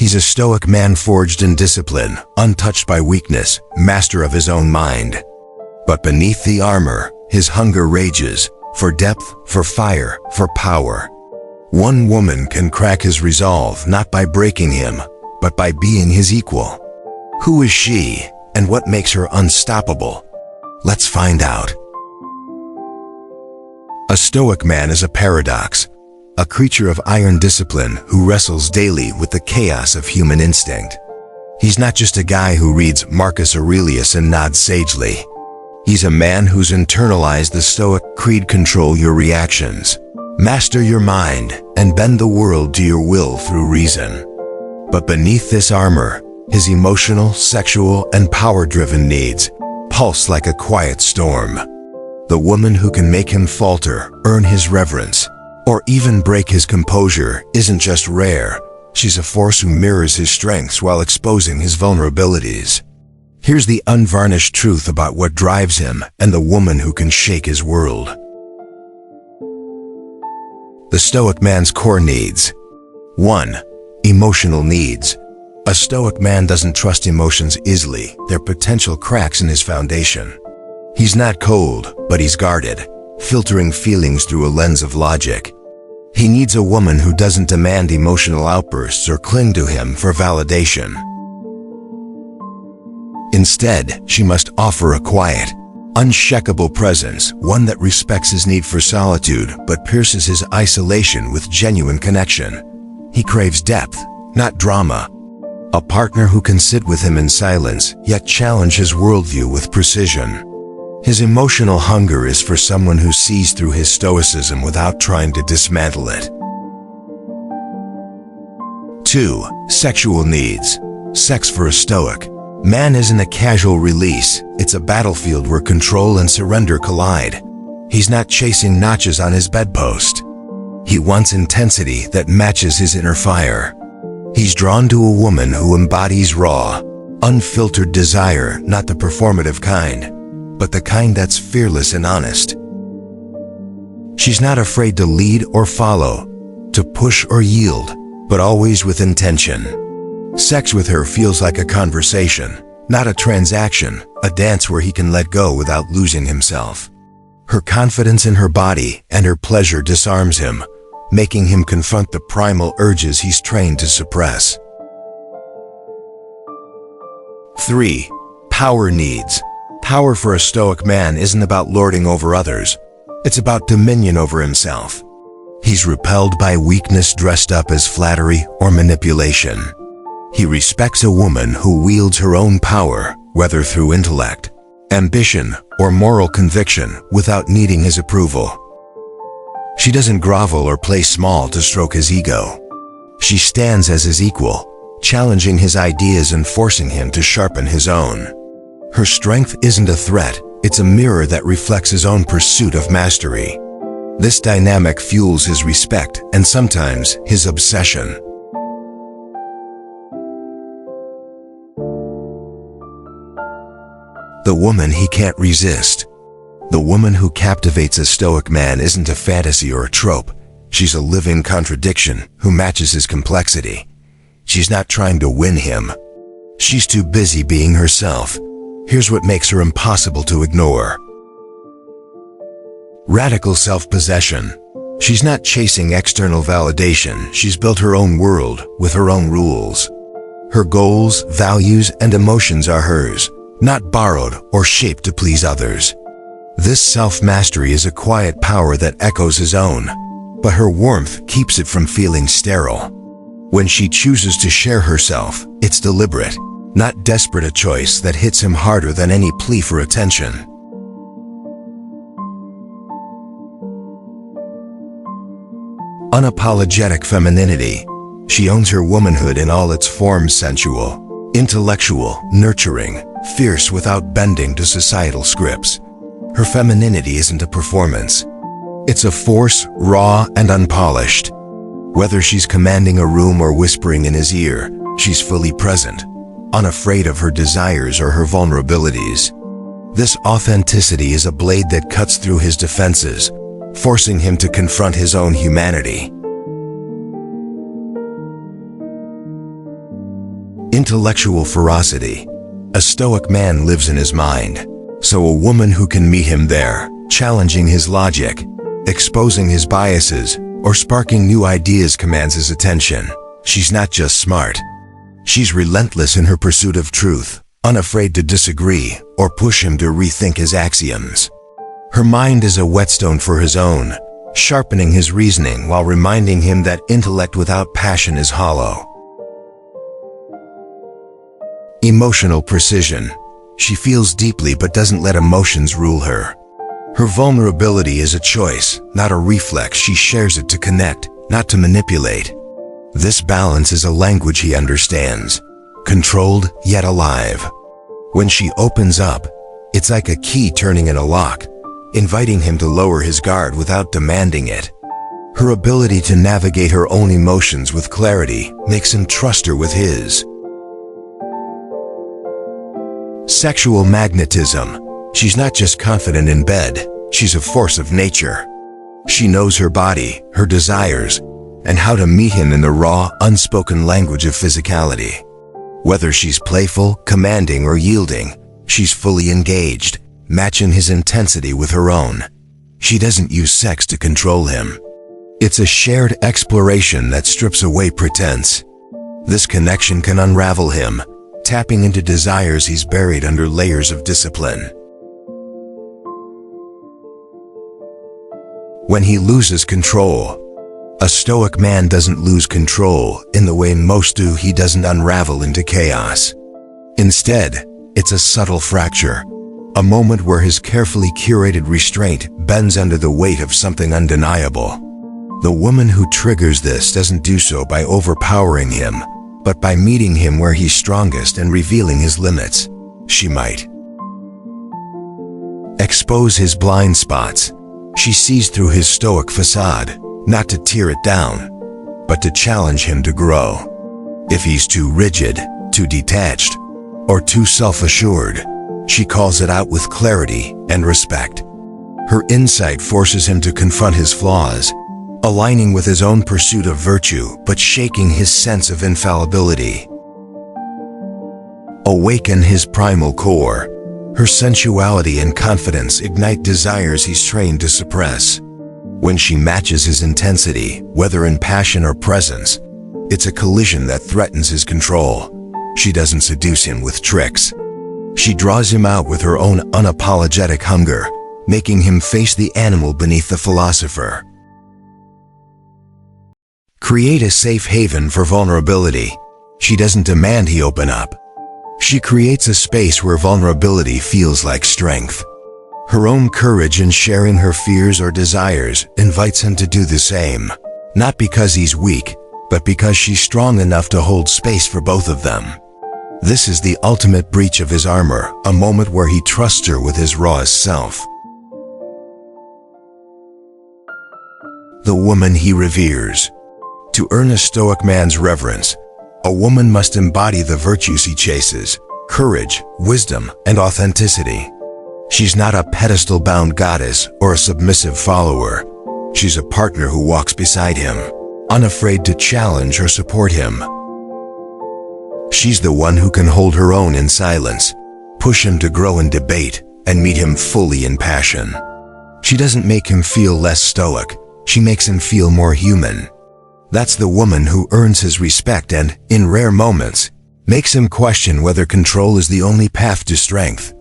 He's a stoic man forged in discipline, untouched by weakness, master of his own mind. But beneath the armor, his hunger rages, for depth, for fire, for power. One woman can crack his resolve not by breaking him, but by being his equal. Who is she, and what makes her unstoppable? Let's find out. A stoic man is a paradox, a creature of iron discipline who wrestles daily with the chaos of human instinct. He's not just a guy who reads Marcus Aurelius and nods sagely. He's a man who's internalized the Stoic creed: control your reactions, master your mind, and bend the world to your will through reason. But beneath this armor, his emotional, sexual, and power-driven needs pulse like a quiet storm. The woman who can make him falter, earn his reverence, or even break his composure isn't just rare. She's a force who mirrors his strengths while exposing his vulnerabilities. Here's the unvarnished truth about what drives him and the woman who can shake his world. The Stoic man's core needs. 1. Emotional needs. A Stoic man doesn't trust emotions easily. They're potential cracks in his foundation. He's not cold, but he's guarded, filtering feelings through a lens of logic. He needs a woman who doesn't demand emotional outbursts or cling to him for validation. Instead, she must offer a quiet, unshakable presence, one that respects his need for solitude but pierces his isolation with genuine connection. He craves depth, not drama. A partner who can sit with him in silence, yet challenge his worldview with precision. His emotional hunger is for someone who sees through his stoicism without trying to dismantle it. 2. Sexual needs. Sex for a Stoic man isn't a casual release, it's a battlefield where control and surrender collide. He's not chasing notches on his bedpost. He wants intensity that matches his inner fire. He's drawn to a woman who embodies raw, unfiltered desire, not the performative kind, but the kind that's fearless and honest. She's not afraid to lead or follow, to push or yield, but always with intention. Sex with her feels like a conversation, not a transaction, a dance where he can let go without losing himself. Her confidence in her body and her pleasure disarms him, making him confront the primal urges he's trained to suppress. 3. Power needs. Power for a Stoic man isn't about lording over others. It's about dominion over himself. He's repelled by weakness dressed up as flattery or manipulation. He respects a woman who wields her own power, whether through intellect, ambition, or moral conviction, without needing his approval. She doesn't grovel or play small to stroke his ego. She stands as his equal, challenging his ideas and forcing him to sharpen his own. Her strength isn't a threat, it's a mirror that reflects his own pursuit of mastery. This dynamic fuels his respect and sometimes his obsession. The woman he can't resist. The woman who captivates a Stoic man isn't a fantasy or a trope. She's a living contradiction who matches his complexity. She's not trying to win him. She's too busy being herself. Here's what makes her impossible to ignore. Radical self-possession. She's not chasing external validation. She's built her own world with her own rules. Her goals, values, and emotions are hers, not borrowed or shaped to please others. This self-mastery is a quiet power that echoes his own, but her warmth keeps it from feeling sterile. When she chooses to share herself, it's deliberate, not desperate, a choice that hits him harder than any plea for attention. Unapologetic femininity. She owns her womanhood in all its forms: sensual, intellectual, nurturing, fierce without bending to societal scripts. Her femininity isn't a performance. It's a force, raw and unpolished. Whether she's commanding a room or whispering in his ear, she's fully present, unafraid of her desires or her vulnerabilities. This authenticity is a blade that cuts through his defenses, forcing him to confront his own humanity. Intellectual ferocity. A Stoic man lives in his mind, so a woman who can meet him there, challenging his logic, exposing his biases, or sparking new ideas commands his attention. She's not just smart. She's relentless in her pursuit of truth, unafraid to disagree or push him to rethink his axioms. Her mind is a whetstone for his own, sharpening his reasoning while reminding him that intellect without passion is hollow. Emotional precision. She feels deeply but doesn't let emotions rule her. Her vulnerability is a choice, not a reflex. She shares it to connect, not to manipulate. This balance is a language he understands, controlled yet alive. When she opens up, it's like a key turning in a lock, inviting him to lower his guard without demanding it. Her ability to navigate her own emotions with clarity makes him trust her with his. Sexual magnetism. She's not just confident in bed, she's a force of nature. She knows her body, her desires, and how to meet him in the raw, unspoken language of physicality. Whether she's playful, commanding, or yielding, she's fully engaged, matching his intensity with her own. She doesn't use sex to control him. It's a shared exploration that strips away pretense. This connection can unravel him, tapping into desires he's buried under layers of discipline. When he loses control. A Stoic man doesn't lose control in the way most do. He doesn't unravel into chaos. Instead, it's a subtle fracture, a moment where his carefully curated restraint bends under the weight of something undeniable. The woman who triggers this doesn't do so by overpowering him, but by meeting him where he's strongest and revealing his limits. She might expose his blind spots. She sees through his Stoic facade, not to tear it down, but to challenge him to grow. If he's too rigid, too detached, or too self-assured, she calls it out with clarity and respect. Her insight forces him to confront his flaws, aligning with his own pursuit of virtue but shaking his sense of infallibility. Awaken his primal core. Her sensuality and confidence ignite desires he's trained to suppress. When she matches his intensity, whether in passion or presence, it's a collision that threatens his control. She doesn't seduce him with tricks. She draws him out with her own unapologetic hunger, making him face the animal beneath the philosopher. Create a safe haven for vulnerability. She doesn't demand he open up. She creates a space where vulnerability feels like strength. Her own courage in sharing her fears or desires invites him to do the same, not because he's weak, but because she's strong enough to hold space for both of them. This is the ultimate breach of his armor, a moment where he trusts her with his rawest self. The woman he reveres. To earn a Stoic man's reverence, a woman must embody the virtues he chases: courage, wisdom, and authenticity. She's not a pedestal-bound goddess or a submissive follower. She's a partner who walks beside him, unafraid to challenge or support him. She's the one who can hold her own in silence, push him to grow in debate, and meet him fully in passion. She doesn't make him feel less stoic, she makes him feel more human. That's the woman who earns his respect and, in rare moments, makes him question whether control is the only path to strength.